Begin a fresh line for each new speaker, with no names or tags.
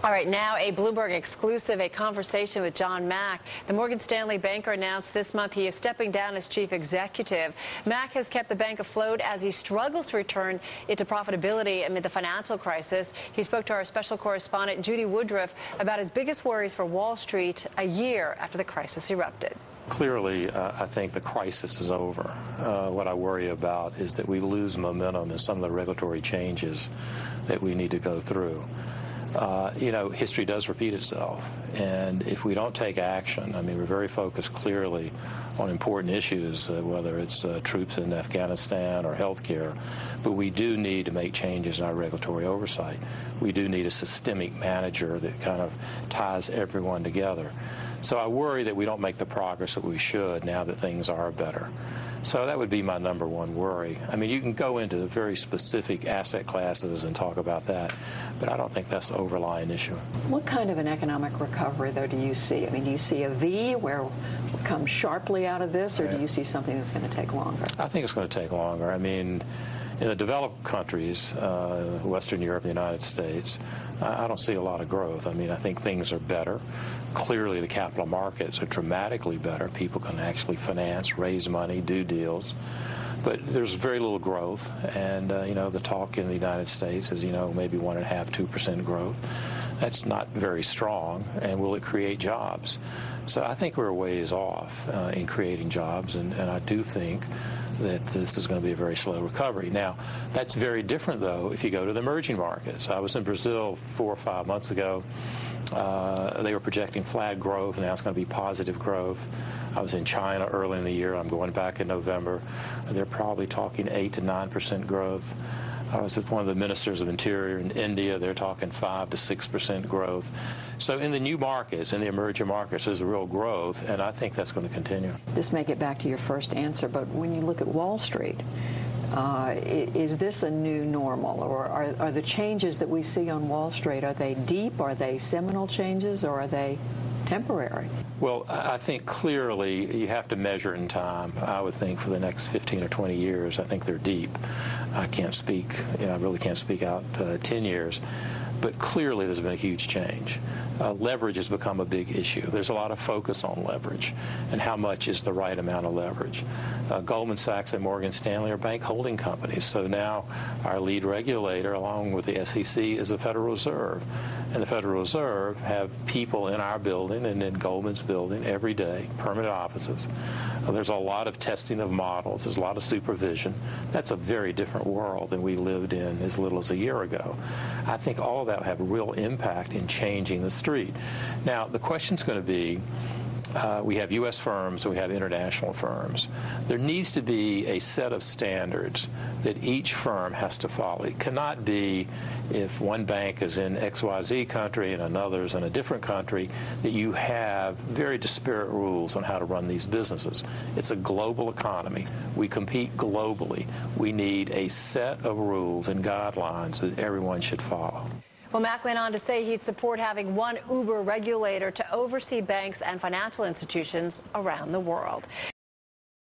All right, now a Bloomberg exclusive, a conversation with John Mack. The Morgan Stanley banker announced this month he is stepping down as chief executive. Mack has kept the bank afloat as he struggles to return it to profitability amid the financial crisis. He spoke to our special correspondent, Judy Woodruff, about his biggest worries for Wall Street a year after the crisis erupted.
Clearly, I think the crisis is over. What I worry about is that we lose momentum in some of the regulatory changes that we need to go through. History does repeat itself, and if we don't take action, I mean, we're very focused clearly on important issues, whether it's troops in Afghanistan or health care, but we do need to make changes in our regulatory oversight. We do need a systemic manager that kind of ties everyone together. So I worry that we don't make the progress that we should now that things are better. So that would be my number one worry. I mean, you can go into very specific asset classes and talk about that, but I don't think that's the overlying issue.
What kind of an economic recovery, though, do you see? I mean, do you see a V where we'll come sharply out of this, or do you see something that's going to take longer?
I think it's going to take longer. I mean, in the developed countries, Western Europe, the United States, I don't see a lot of growth. I mean, I think things are better. Clearly, the capital markets are dramatically better. People can actually finance, raise money, do deals. But there's very little growth. And, the talk in the United States is, maybe 1.5%, 2% growth. That's not very strong. And will it create jobs? So I think we're a ways off in creating jobs. And I do think that this is going to be a very slow recovery. Now, that's very different, though, if you go to the emerging markets. I was in Brazil 4 or 5 months ago. They were projecting flat growth. Now it's going to be positive growth. I was in China early in the year. I'm going back in November. They're probably talking 8 to 9% growth. I was with one of the ministers of Interior in India. They're talking 5 to 6% growth. So in the new markets, in the emerging markets, there's real growth, and I think that's going to continue.
This may get back to your first answer, but when you look at Wall Street, is this a new normal, or are the changes that we see on Wall Street, are they deep, are they seminal changes, or are they temporary?
Well, I think clearly you have to measure in time. I would think for the next 15 or 20 years, I think they're deep. I can't speak, I really can't speak out 10 years. But clearly there's been a huge change. Leverage has become a big issue. There's a lot of focus on leverage and how much is the right amount of leverage. Goldman Sachs and Morgan Stanley are bank holding companies. So now our lead regulator, along with the SEC, is the Federal Reserve. And the Federal Reserve have people in our building and in Goldman's building every day, permanent offices. There's a lot of testing of models. There's a lot of supervision. That's a very different world than we lived in as little as a year ago. I think all of that will have a real impact in changing the street. Now, the question's going to be, we have U.S. firms and we have international firms. There needs to be a set of standards that each firm has to follow. It cannot be if one bank is in XYZ country and another is in a different country that you have very disparate rules on how to run these businesses. It's a global economy. We compete globally. We need a set of rules and guidelines that everyone should follow.
Well, Mack went on to say he'd support having one Uber regulator to oversee banks and financial institutions around the world.